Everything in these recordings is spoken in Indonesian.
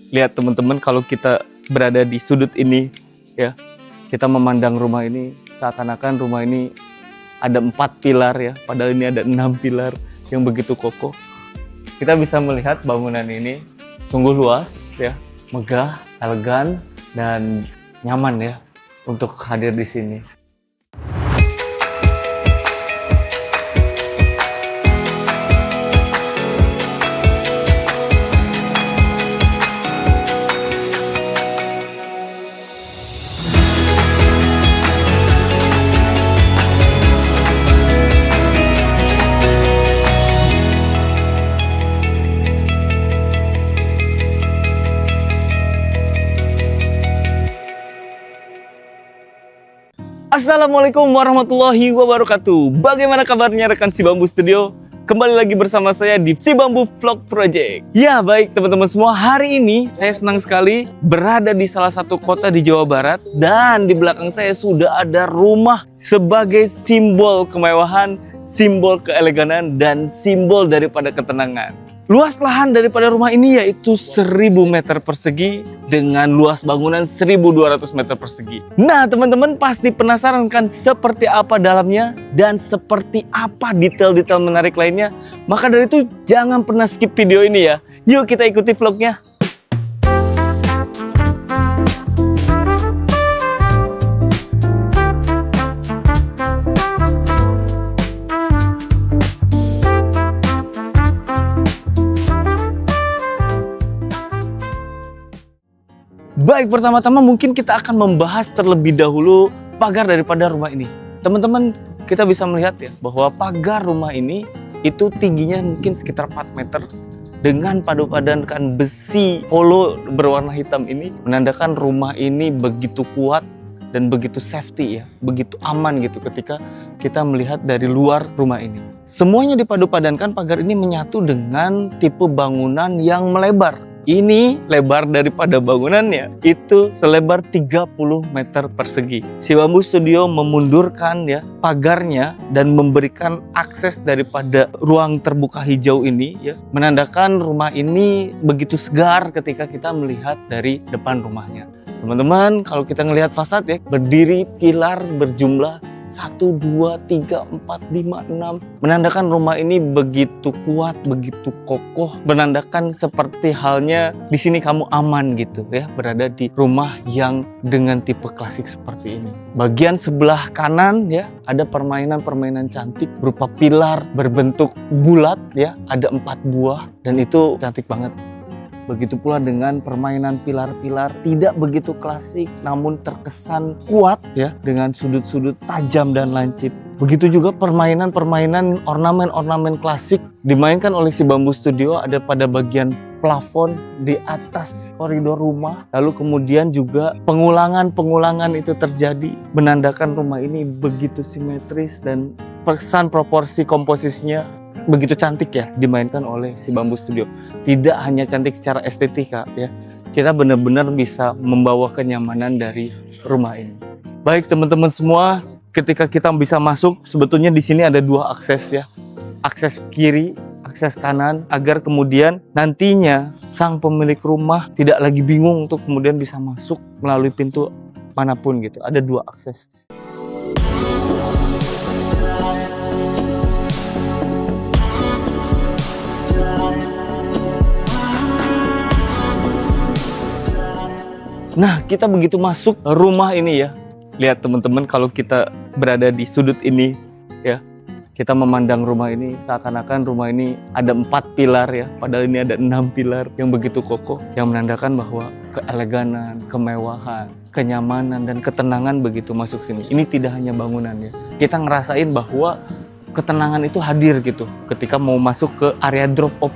Lihat teman-teman, kalau kita berada di sudut ini ya, kita memandang rumah ini seakan-akan rumah ini ada 4 pilar ya, padahal ini ada 6 pilar yang begitu kokoh. Kita bisa melihat bangunan ini sungguh luas ya, megah, elegan dan nyaman ya untuk hadir di sini. Assalamualaikum warahmatullahi wabarakatuh. Bagaimana kabarnya rekan Si Bambu Studio? Kembali lagi bersama saya di Si Bambu Vlog Project. Ya baik teman-teman semua, hari ini saya senang sekali berada di salah satu kota di Jawa Barat. Dan di belakang saya sudah ada rumah sebagai simbol kemewahan, simbol keeleganan, dan simbol daripada ketenangan. Luas lahan daripada rumah ini yaitu 1000 meter persegi dengan luas bangunan 1200 meter persegi. Nah teman-teman pasti penasaran kan seperti apa dalamnya dan seperti apa detail-detail menarik lainnya. Maka dari itu jangan pernah skip video ini ya. Yuk kita ikuti vlognya. Baik, pertama-tama mungkin kita akan membahas terlebih dahulu pagar daripada rumah ini. Teman-teman, kita bisa melihat ya bahwa pagar rumah ini itu tingginya mungkin sekitar 4 meter dengan padu-padankan besi polo berwarna hitam ini menandakan rumah ini begitu kuat dan begitu safety ya, begitu aman gitu ketika kita melihat dari luar rumah ini. Semuanya dipadu-padankan, pagar ini menyatu dengan tipe bangunan yang melebar. Ini lebar daripada bangunannya itu selebar 30 meter persegi. Si Bambu Studio memundurkan ya pagarnya dan memberikan akses daripada ruang terbuka hijau ini ya, menandakan rumah ini begitu segar ketika kita melihat dari depan rumahnya. Teman-teman, kalau kita ngelihat fasad ya, berdiri pilar berjumlah 1, 2, 3, 4, 5, 6. Menandakan rumah ini begitu kuat, begitu kokoh. Menandakan seperti halnya di sini kamu aman gitu ya, berada di rumah yang dengan tipe klasik seperti ini. Bagian sebelah kanan ya, ada permainan-permainan cantik berupa pilar berbentuk bulat ya, ada 4 buah dan itu cantik banget. Begitu pula dengan permainan pilar-pilar tidak begitu klasik namun terkesan kuat ya dengan sudut-sudut tajam dan lancip. Begitu juga permainan-permainan ornamen-ornamen klasik dimainkan oleh Si Bambu Studio, ada pada bagian plafon di atas koridor rumah. Lalu kemudian juga pengulangan-pengulangan itu terjadi menandakan rumah ini begitu simetris dan pesan proporsi komposisinya begitu cantik ya dimainkan oleh Si Bambu Studio. Tidak hanya cantik secara estetika ya, kita benar-benar bisa membawa kenyamanan dari rumah ini. Baik teman-teman semua, ketika kita bisa masuk, sebetulnya di sini ada 2 akses ya. Akses kiri, akses kanan, agar kemudian nantinya sang pemilik rumah tidak lagi bingung untuk kemudian bisa masuk melalui pintu manapun gitu. Ada 2 akses. Nah, kita begitu masuk rumah ini ya. Lihat teman-teman, kalau kita berada di sudut ini ya, kita memandang rumah ini seakan-akan rumah ini ada 4 pilar ya, padahal ini ada 6 pilar yang begitu kokoh, yang menandakan bahwa keeleganan, kemewahan, kenyamanan dan ketenangan begitu masuk sini. Ini tidak hanya bangunan ya. Kita ngerasain bahwa ketenangan itu hadir gitu ketika mau masuk ke area drop off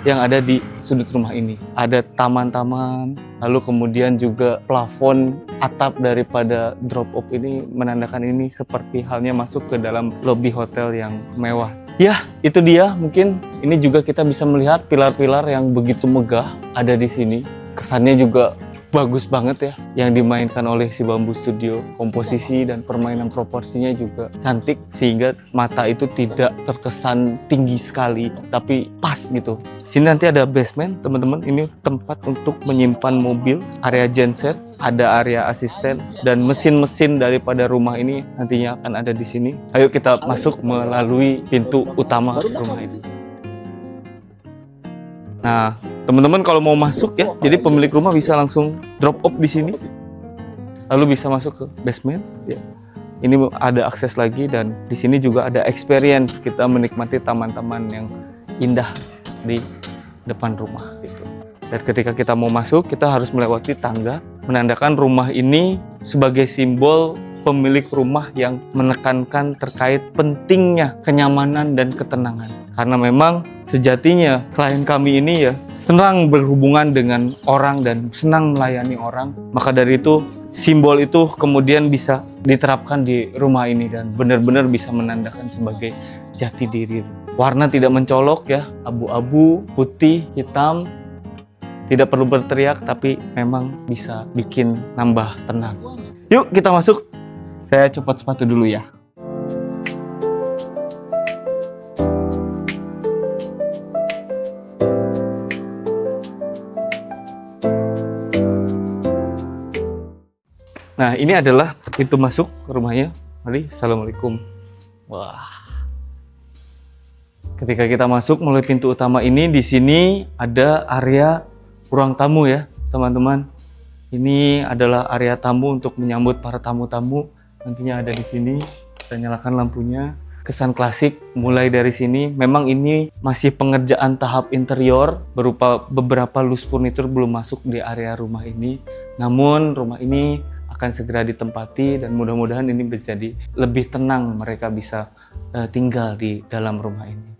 yang ada di sudut rumah ini. Ada taman-taman, lalu kemudian juga plafon atap daripada drop off ini menandakan ini seperti halnya masuk ke dalam lobi hotel yang mewah. Ya, itu dia. Mungkin ini juga kita bisa melihat pilar-pilar yang begitu megah ada di sini. Kesannya juga bagus banget ya yang dimainkan oleh si Bambu Studio. Komposisi dan permainan proporsinya juga cantik sehingga mata itu tidak terkesan tinggi sekali tapi pas gitu. Sini nanti ada basement teman-teman, ini tempat untuk menyimpan mobil, area genset, ada area asisten dan mesin-mesin daripada rumah ini nantinya akan ada di sini. Ayo kita masuk melalui pintu utama rumah ini. Nah, teman-teman kalau mau masuk ya, jadi pemilik rumah bisa langsung drop off di sini, lalu bisa masuk ke basement. Ya. Ini ada akses lagi dan di sini juga ada experience kita menikmati taman-taman yang indah di depan rumah gitu. Dan ketika kita mau masuk, kita harus melewati tangga, menandakan rumah ini sebagai simbol pemilik rumah yang menekankan terkait pentingnya kenyamanan dan ketenangan. Karena memang sejatinya klien kami ini ya senang berhubungan dengan orang dan senang melayani orang. Maka dari itu simbol itu kemudian bisa diterapkan di rumah ini dan benar-benar bisa menandakan sebagai jati diri. Warna tidak mencolok ya, abu-abu, putih, hitam. Tidak perlu berteriak tapi memang bisa bikin nambah tenang. Yuk kita masuk. Saya copot sepatu dulu ya. Nah, ini adalah pintu masuk ke rumahnya. Mari, assalamualaikum. Wah. Ketika kita masuk melalui pintu utama ini, di sini ada area ruang tamu ya, teman-teman. Ini adalah area tamu untuk menyambut para tamu-tamu. Nantinya ada di sini, kita nyalakan lampunya. Kesan klasik mulai dari sini. Memang ini masih pengerjaan tahap interior berupa beberapa loose furniture belum masuk di area rumah ini. Namun rumah ini akan segera ditempati dan mudah-mudahan ini menjadi lebih tenang, mereka bisa tinggal di dalam rumah ini.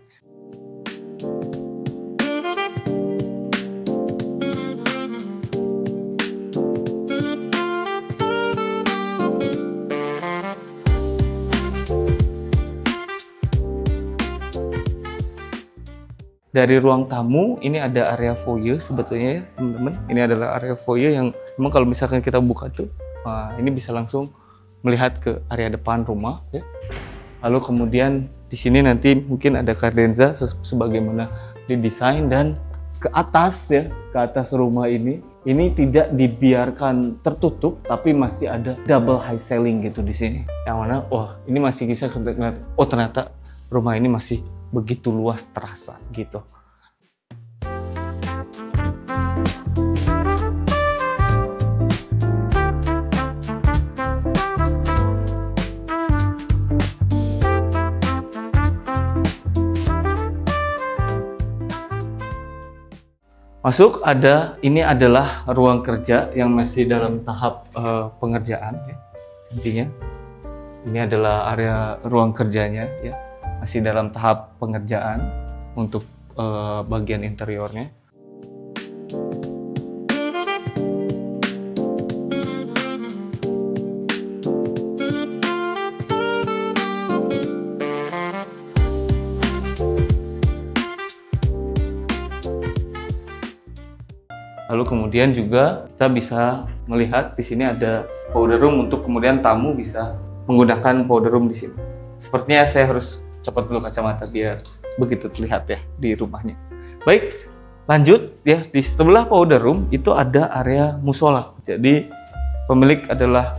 Dari ruang tamu, ini ada area foyer sebetulnya ya teman-teman. Ini adalah area foyer yang memang kalau misalkan kita buka tuh, ini bisa langsung melihat ke area depan rumah ya. Lalu kemudian di sini nanti mungkin ada kardenza sebagaimana didesain dan ke atas ya, ke atas rumah ini tidak dibiarkan tertutup tapi masih ada double high ceiling gitu di sini. Yang mana ini masih bisa ternyata rumah ini masih begitu luas terasa gitu. Masuk ini adalah ruang kerja yang masih dalam tahap pengerjaan ya. Intinya ini adalah area ruang kerjanya ya. Masih dalam tahap pengerjaan untuk bagian interiornya. Lalu kemudian juga kita bisa melihat di sini ada powder room untuk kemudian tamu bisa menggunakan powder room di sini. Sepertinya saya harus copot dulu kacamata biar begitu terlihat ya di rumahnya. Baik, lanjut ya, di sebelah powder room itu ada area musola. Jadi pemilik adalah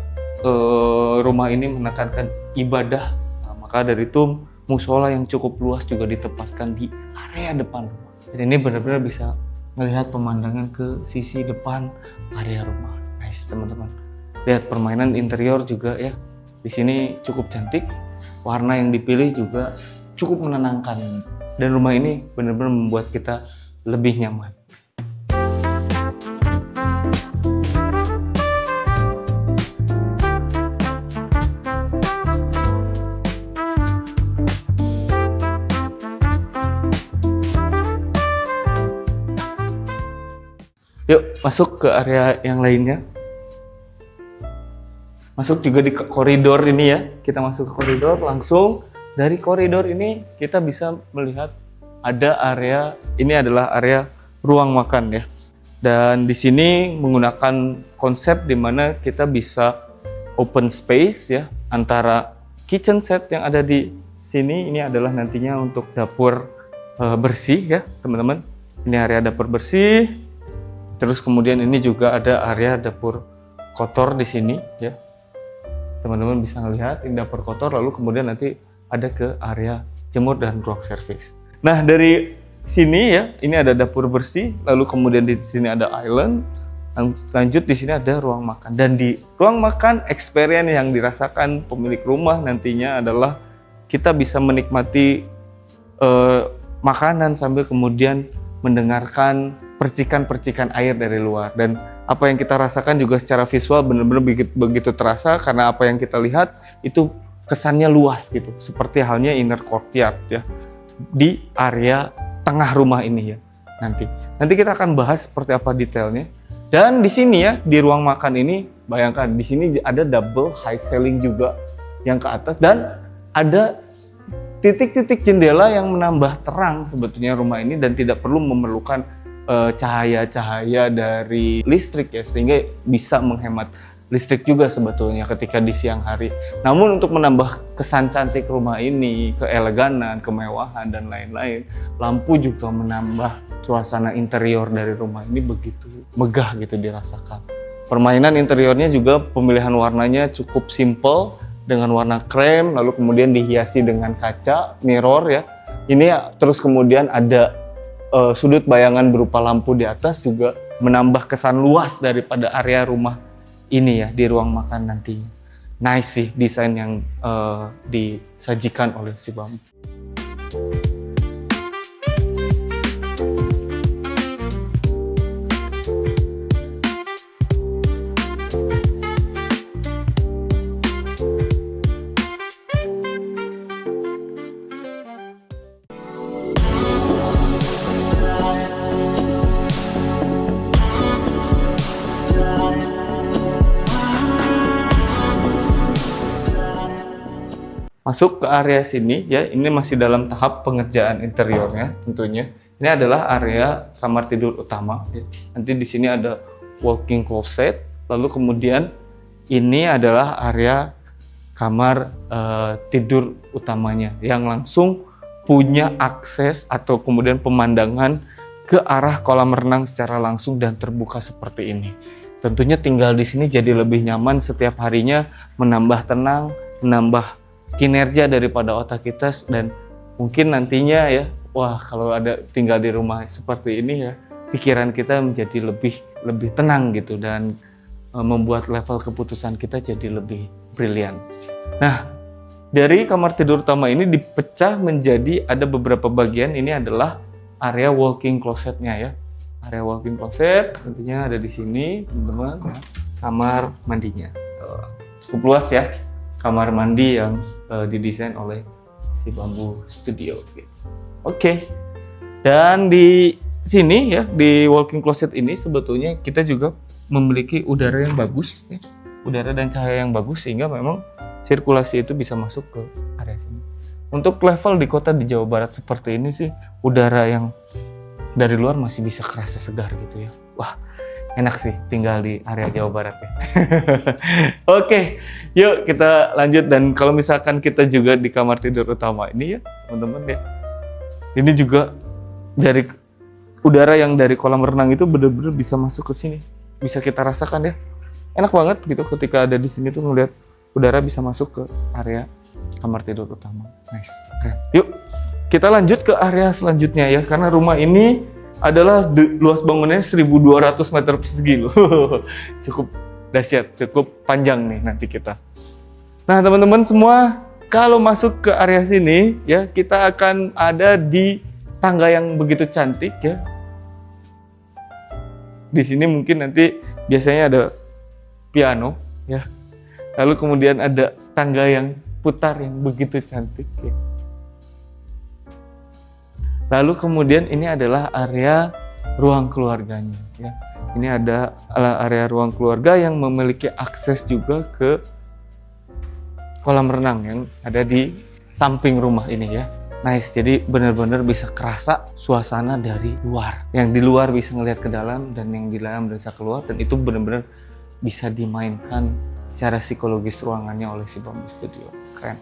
rumah ini menekankan ibadah. Nah, maka dari itu musola yang cukup luas juga ditempatkan di area depan rumah. Dan ini benar-benar bisa melihat pemandangan ke sisi depan area rumah. Nice teman-teman. Lihat permainan interior juga ya. Di sini cukup cantik. Warna yang dipilih juga cukup menenangkan. Dan rumah ini benar-benar membuat kita lebih nyaman. Yuk masuk ke area yang lainnya. Masuk juga di koridor ini ya. Kita masuk ke koridor langsung. Dari koridor ini kita bisa melihat ada area, ini adalah area ruang makan ya. Dan di sini menggunakan konsep di mana kita bisa open space ya antara kitchen set yang ada di sini. Ini adalah nantinya untuk dapur bersih ya teman-teman. Ini area dapur bersih. Terus kemudian ini juga ada area dapur kotor di sini ya. Teman-teman bisa melihat ini dapur kotor, lalu kemudian nanti ada ke area jemur dan ruang servis. Nah, dari sini ya, ini ada dapur bersih, lalu kemudian di sini ada island. Lanjut di sini ada ruang makan, dan di ruang makan experience yang dirasakan pemilik rumah nantinya adalah kita bisa menikmati makanan sambil kemudian mendengarkan percikan-percikan air dari luar, dan apa yang kita rasakan juga secara visual benar-benar begitu terasa karena apa yang kita lihat itu kesannya luas gitu, seperti halnya inner courtyard ya di area tengah rumah ini ya. Nanti kita akan bahas seperti apa detailnya. Dan di sini ya, di ruang makan ini, bayangkan di sini ada double high ceiling juga yang ke atas, dan ada titik-titik jendela yang menambah terang sebetulnya rumah ini, dan tidak perlu memerlukan cahaya-cahaya dari listrik ya, sehingga bisa menghemat listrik juga sebetulnya ketika di siang hari. Namun untuk menambah kesan cantik rumah ini, keeleganan, kemewahan dan lain-lain, lampu juga menambah suasana interior dari rumah ini begitu megah gitu dirasakan. Permainan interiornya juga pemilihan warnanya cukup simple dengan warna krem, lalu kemudian dihiasi dengan kaca mirror ya. Ini terus kemudian ada sudut bayangan berupa lampu di atas, juga menambah kesan luas daripada area rumah ini ya di ruang makan nantinya. Nice sih desain yang disajikan oleh si Bambu. Masuk ke area sini ya, ini masih dalam tahap pengerjaan interiornya tentunya. Ini adalah area kamar tidur utama ya. Nanti di sini ada walk-in closet, lalu kemudian ini adalah area kamar tidur utamanya yang langsung punya akses atau kemudian pemandangan ke arah kolam renang secara langsung dan terbuka seperti ini. Tentunya tinggal di sini jadi lebih nyaman setiap harinya, menambah tenang, menambah kinerja daripada otak kita, dan mungkin nantinya ya, wah kalau ada tinggal di rumah seperti ini ya, pikiran kita menjadi lebih tenang gitu, dan membuat level keputusan kita jadi lebih brilian. Nah, dari kamar tidur utama ini dipecah menjadi ada beberapa bagian. Ini adalah area walk-in closet-nya ya. Area walk-in closet tentunya ada di sini, teman-teman. Kamar mandinya cukup luas ya. Kamar mandi yang didesain oleh si Bambu Studio. Oke. Dan di sini ya, di walk-in closet ini sebetulnya kita juga memiliki udara yang bagus ya. Udara dan cahaya yang bagus sehingga memang sirkulasi itu bisa masuk ke area sini. Untuk level di kota di Jawa Barat seperti ini sih, udara yang dari luar masih bisa kerasa segar gitu ya. Wah, enak sih tinggal di area Jawa Barat ya. Oke, yuk kita lanjut. Dan kalau misalkan kita juga di kamar tidur utama ini ya teman-teman ya, ini juga dari udara yang dari kolam renang itu benar-benar bisa masuk ke sini, bisa kita rasakan ya. Enak banget gitu ketika ada di sini tuh ngeliat udara bisa masuk ke area kamar tidur utama. Nice. Oke. Yuk kita lanjut ke area selanjutnya ya, karena rumah ini adalah luas bangunannya 1.200 meter persegi loh. Cukup dahsyat, cukup panjang nih nanti kita. Nah teman-teman semua, kalau masuk ke area sini ya, kita akan ada di tangga yang begitu cantik ya. Di sini mungkin nanti biasanya ada piano ya. Lalu kemudian ada tangga yang putar yang begitu cantik ya. Lalu kemudian ini adalah area ruang keluarganya ya. Ini ada area ruang keluarga yang memiliki akses juga ke kolam renang yang ada di samping rumah ini ya. Nice, jadi benar-benar bisa kerasa suasana dari luar. Yang di luar bisa ngelihat ke dalam, dan yang di dalam bisa keluar, dan itu benar-benar bisa dimainkan secara psikologis ruangannya oleh si Bamboo Studio. Keren.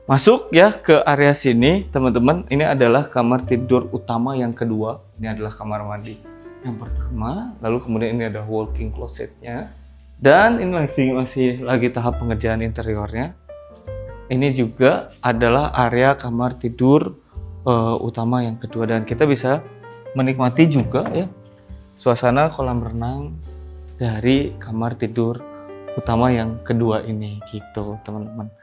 Masuk ya ke area sini, teman-teman. Ini adalah kamar tidur utama yang kedua. Ini adalah kamar mandi yang pertama. Lalu kemudian ini ada walk-in closetnya. Dan ini masih lagi tahap pengerjaan interiornya. Ini juga adalah area kamar tidur utama yang kedua. Dan kita bisa menikmati juga ya suasana kolam renang dari kamar tidur utama yang kedua ini gitu, teman-teman.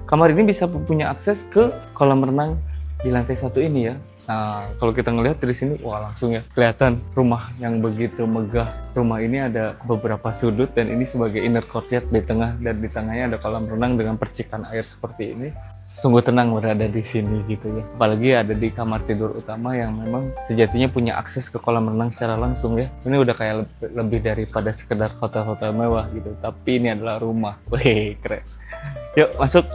Kamar ini bisa punya akses ke kolam renang di lantai 1 ini ya. Nah, kalau kita ngelihat dari sini, wah langsung ya kelihatan rumah yang begitu megah. Rumah ini ada beberapa sudut, dan ini sebagai inner courtyard di tengah, dan di tengahnya ada kolam renang dengan percikan air seperti ini. Sungguh tenang berada di sini gitu ya. Apalagi ada di kamar tidur utama yang memang sejatinya punya akses ke kolam renang secara langsung ya. Ini udah kayak lebih daripada sekedar hotel-hotel mewah gitu. Tapi ini adalah rumah. Wih, keren. Yuk masuk.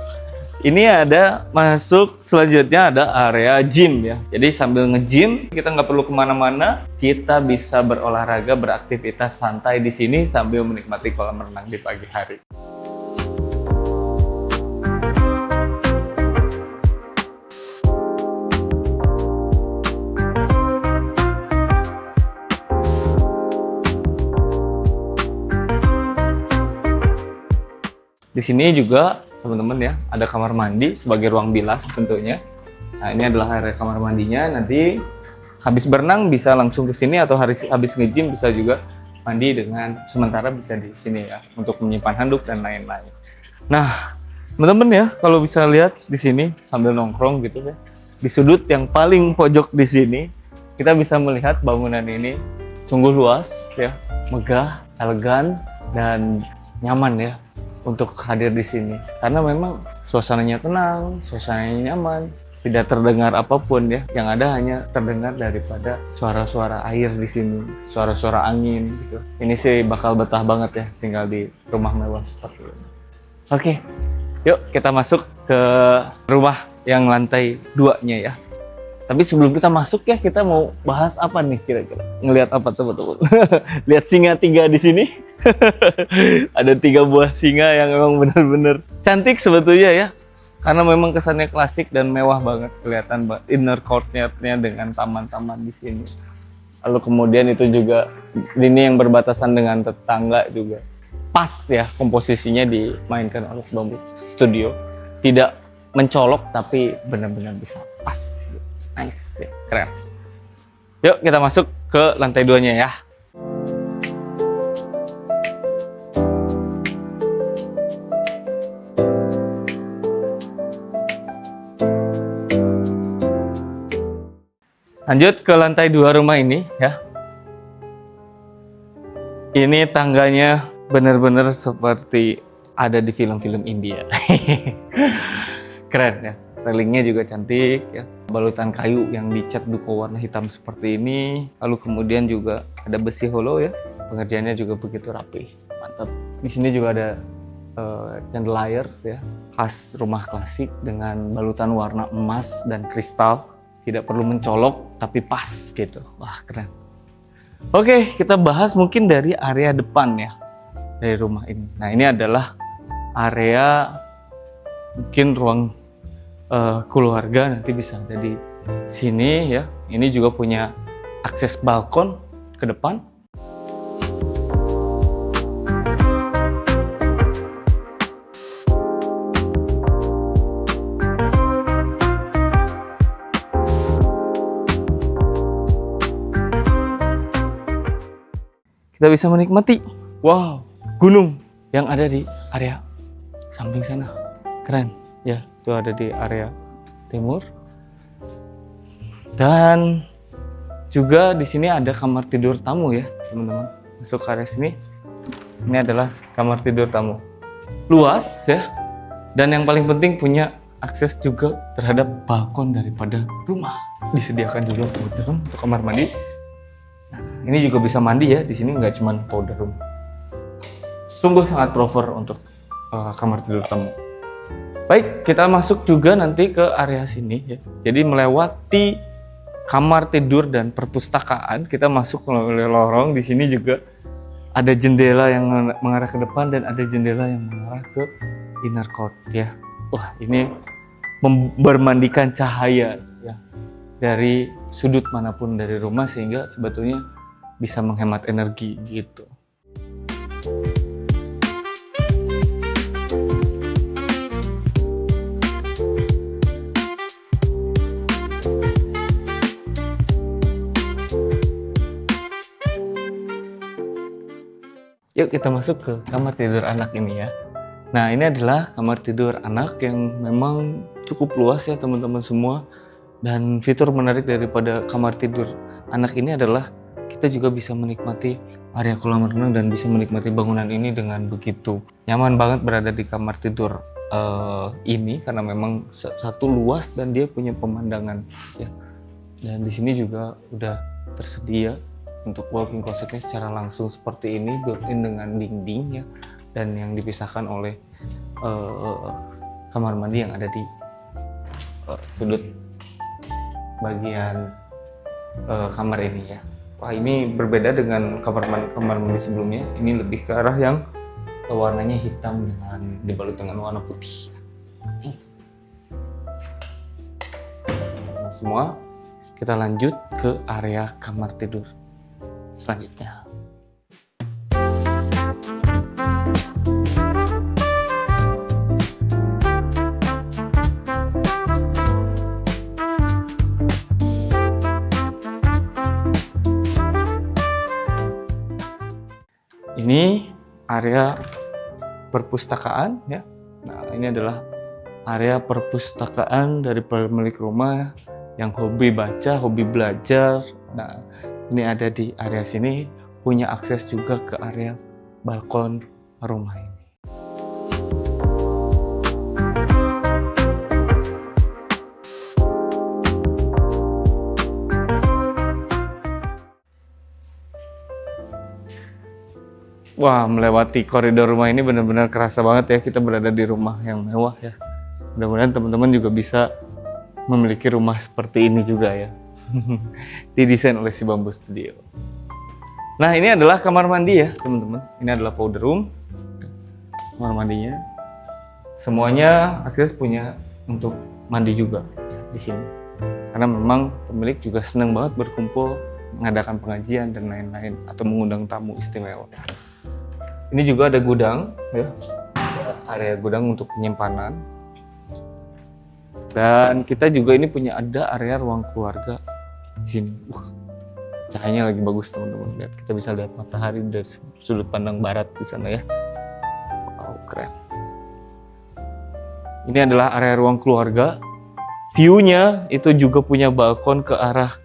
Ini ada masuk, selanjutnya ada area gym ya. Jadi sambil nge-gym, kita nggak perlu kemana-mana. Kita bisa berolahraga, beraktivitas santai di sini sambil menikmati kolam renang di pagi hari. Di sini juga teman-teman ya, ada kamar mandi sebagai ruang bilas tentunya. Nah, ini adalah area kamar mandinya. Nanti habis berenang bisa langsung ke sini, atau habis nge-gym bisa juga mandi dengan sementara bisa di sini ya, untuk menyimpan handuk dan lain-lain. Nah, teman-teman ya, kalau bisa lihat di sini sambil nongkrong gitu ya, di sudut yang paling pojok di sini kita bisa melihat bangunan ini sungguh luas ya, megah, elegan, dan nyaman ya untuk hadir di sini, karena memang suasananya tenang, suasananya nyaman, tidak terdengar apapun ya. Yang ada hanya terdengar daripada suara-suara air di sini, suara-suara angin gitu. Ini sih bakal betah banget ya tinggal di rumah mewah seperti ini. Oke, yuk kita masuk ke rumah yang lantai 2-nya ya. Tapi sebelum kita masuk ya, kita mau bahas apa nih kira-kira? Ngelihat apa teman-teman? Lihat singa 3 di sini. Ada 3 buah singa yang memang benar-benar cantik sebetulnya ya. Karena memang kesannya klasik dan mewah banget. Kelihatan inner courtyard-nya dengan taman-taman di sini. Lalu kemudian itu juga ini yang berbatasan dengan tetangga juga. Pas ya komposisinya dimainkan oleh Bamboo Studio. Tidak mencolok tapi benar-benar bisa pas. Nice, keren. Yuk kita masuk ke lantai 2-nya ya. Lanjut ke lantai 2 rumah ini ya. Ini tangganya benar-benar seperti ada di film-film India. Keren ya. Railingnya juga cantik ya. Balutan kayu yang dicat duko warna hitam seperti ini. Lalu kemudian juga ada besi hollow ya. Pengerjaannya juga begitu rapi. Mantap. Di sini juga ada chandeliers ya. Khas rumah klasik dengan balutan warna emas dan kristal. Tidak perlu mencolok tapi pas gitu. Wah, keren. Oke, kita bahas mungkin dari area depan ya. Dari rumah ini. Nah, ini adalah area mungkin ruang keluarga, nanti bisa ada di sini ya. Ini juga punya akses balkon ke depan. Kita bisa menikmati gunung yang ada di area samping sana. Keren ya. itu ada di area timur. Dan juga di sini ada kamar tidur tamu ya, teman-teman. Masuk ke area sini. Ini adalah kamar tidur tamu. Luas ya. Dan yang paling penting punya akses juga terhadap balkon daripada rumah. Disediakan juga powder room untuk kamar mandi. Nah, ini juga bisa mandi ya. Di sini nggak cuma powder room. Sungguh sangat proper untuk kamar tidur tamu. Baik, kita masuk juga nanti ke area sini ya. Jadi melewati kamar tidur dan perpustakaan, kita masuk melalui lorong. Di sini juga ada jendela yang mengarah ke depan dan ada jendela yang mengarah ke inner court ya. Wah, ini bermandikan cahaya ya dari sudut manapun dari rumah sehingga sebetulnya bisa menghemat energi gitu. Yuk kita masuk ke kamar tidur anak ini ya. Nah, ini adalah kamar tidur anak yang memang cukup luas ya teman-teman semua. Dan fitur menarik daripada kamar tidur anak ini adalah kita juga bisa menikmati area kolam renang dan bisa menikmati bangunan ini dengan begitu nyaman banget berada di kamar tidur ini karena memang satu luas dan dia punya pemandangan ya. Dan di sini juga udah tersedia untuk walk-in closetnya secara langsung seperti ini, built-in dengan dinding ya. Dan yang dipisahkan oleh kamar mandi yang ada di sudut bagian kamar ini ya. Wah, ini berbeda dengan kamar mandi sebelumnya. Ini lebih ke arah yang warnanya hitam dengan dibalut dengan warna putih. Yes. Nah, semua kita lanjut ke area kamar tidur selanjutnya. Ini area perpustakaan ya. Nah, ini adalah area perpustakaan dari pemilik rumah yang hobi baca, hobi belajar. Nah, ini ada di area sini, punya akses juga ke area balkon rumah ini. Wah, melewati koridor rumah ini benar-benar kerasa banget ya kita berada di rumah yang mewah ya. Mudah-mudahan teman-teman juga bisa memiliki rumah seperti ini juga ya. Didesain oleh si Bamboo Studio. Nah, ini adalah kamar mandi ya teman-teman. Ini adalah powder room. Kamar mandinya. Semuanya akses punya untuk mandi juga ya, di sini. Karena memang pemilik juga senang banget berkumpul, mengadakan pengajian dan lain-lain atau mengundang tamu istimewa. Ini juga ada gudang ya. Area gudang untuk penyimpanan. Dan kita juga ini punya ada area ruang keluarga di sini. Cahayanya lagi bagus teman-teman. Lihat, kita bisa lihat matahari dari sudut pandang barat di sana ya. Wow, keren. Ini adalah area ruang keluarga. View-nya itu juga punya balkon ke arah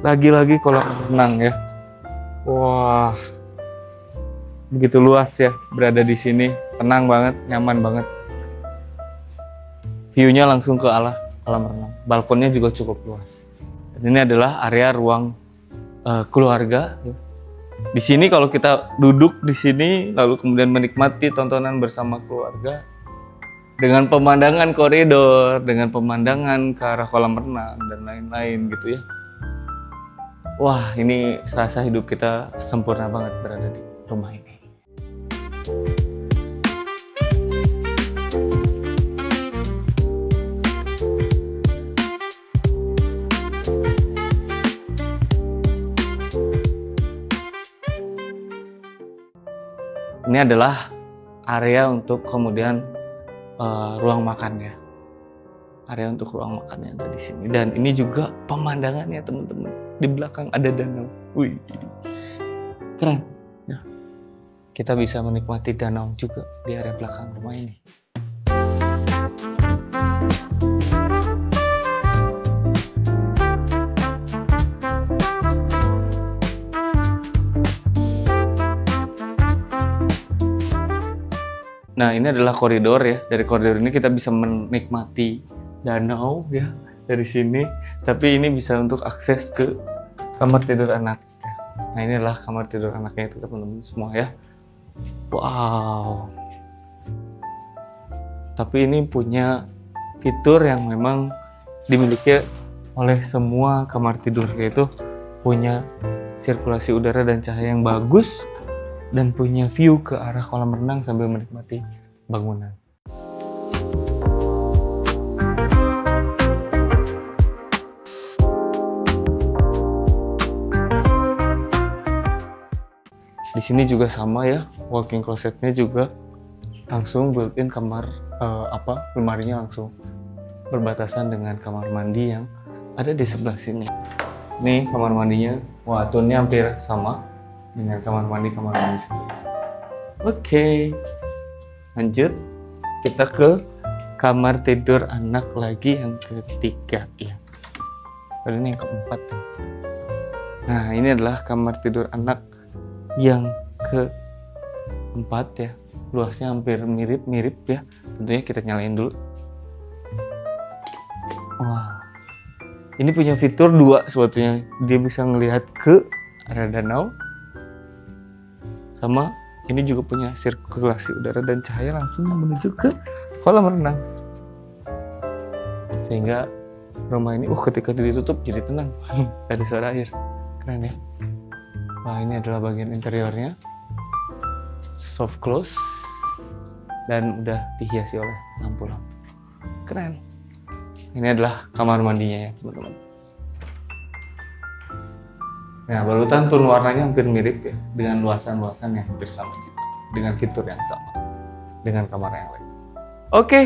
lagi-lagi kolam renang ya. Wah, begitu luas ya berada di sini. Tenang banget, nyaman banget. View-nya langsung ke arah kolam renang. Balkonnya juga cukup luas. Dan ini adalah area ruang keluarga. Di sini kalau kita duduk di sini lalu kemudian menikmati tontonan bersama keluarga dengan pemandangan koridor, dengan pemandangan ke arah kolam renang dan lain-lain gitu ya. Wah, ini serasa hidup kita sempurna banget berada di rumah ini. Ini adalah area untuk kemudian ruang makan ya. Area untuk ruang makannya ada di sini. Dan ini juga pemandangannya teman-teman. Di belakang ada danau. Wih, keren. Ya. Kita bisa menikmati danau juga di area belakang rumah ini. Nah, ini adalah koridor ya. Dari koridor ini kita bisa menikmati danau ya dari sini. Tapi ini bisa untuk akses ke kamar tidur anak. Nah, ini adalah kamar tidur anaknya itu teman-teman semua ya. Wow. Tapi ini punya fitur yang memang dimiliki oleh semua kamar tidur, yaitu punya sirkulasi udara dan cahaya yang bagus dan punya view ke arah kolam renang sambil menikmati bangunan. Di sini juga sama ya, walk-in closetnya juga langsung built-in kamar lemarinya langsung berbatasan dengan kamar mandi yang ada di sebelah sini. Nih kamar mandinya, wah tone-nya hampir sama dengan kamar mandi sendiri. Oke, lanjut kita ke kamar tidur anak lagi yang ketiga ya. Kali ini yang keempat tuh. Nah, ini adalah kamar tidur anak yang keempat ya. Luasnya hampir mirip-mirip ya. Tentunya kita nyalain dulu. Wah, ini punya fitur 2 sebetulnya. Dia bisa ngelihat ke area danau. Sama ini juga punya sirkulasi udara dan cahaya langsung menuju ke kolam renang. Sehingga rumah ini ketika ditutup jadi tenang. Gak ada suara air. Keren ya. Wah, ini adalah bagian interiornya. Soft close. Dan udah dihiasi oleh lampu-lampu. Keren. Ini adalah kamar mandinya ya teman-teman. Nah, balutan tone warnanya hampir mirip ya, dengan luasan-luasan yang hampir sama juga, dengan fitur yang sama, dengan kamar yang lain. Oke,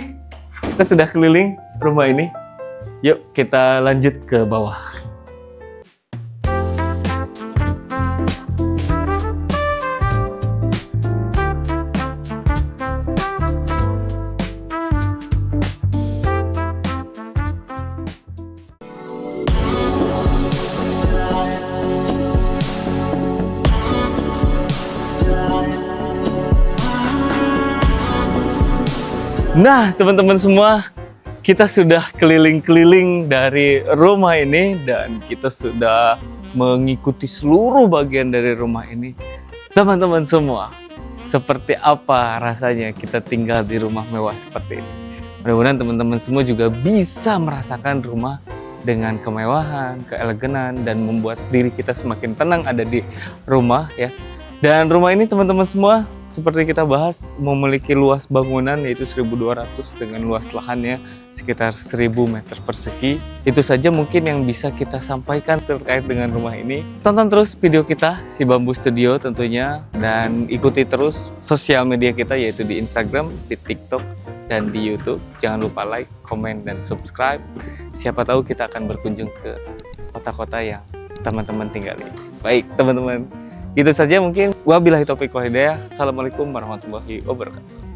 kita sudah keliling rumah ini. Yuk kita lanjut ke bawah. Nah, teman-teman semua, kita sudah keliling-keliling dari rumah ini dan kita sudah mengikuti seluruh bagian dari rumah ini. Teman-teman semua, seperti apa rasanya kita tinggal di rumah mewah seperti ini? Mudah-mudahan teman-teman semua juga bisa merasakan rumah dengan kemewahan, keeleganan, dan membuat diri kita semakin tenang ada di rumah ya. Dan rumah ini teman-teman semua, seperti kita bahas, memiliki luas bangunan yaitu 1.200 dengan luas lahannya sekitar 1.000 meter persegi. Itu saja mungkin yang bisa kita sampaikan terkait dengan rumah ini. Tonton terus video kita, Si Bambu Studio tentunya, dan ikuti terus sosial media kita yaitu di Instagram, di TikTok, dan di YouTube. Jangan lupa like, komen, dan subscribe. Siapa tahu kita akan berkunjung ke kota-kota yang teman-teman tinggali. Baik teman-teman, itu saja mungkin. Wabillahi taufiq wal hidayah. Assalamualaikum warahmatullahi wabarakatuh.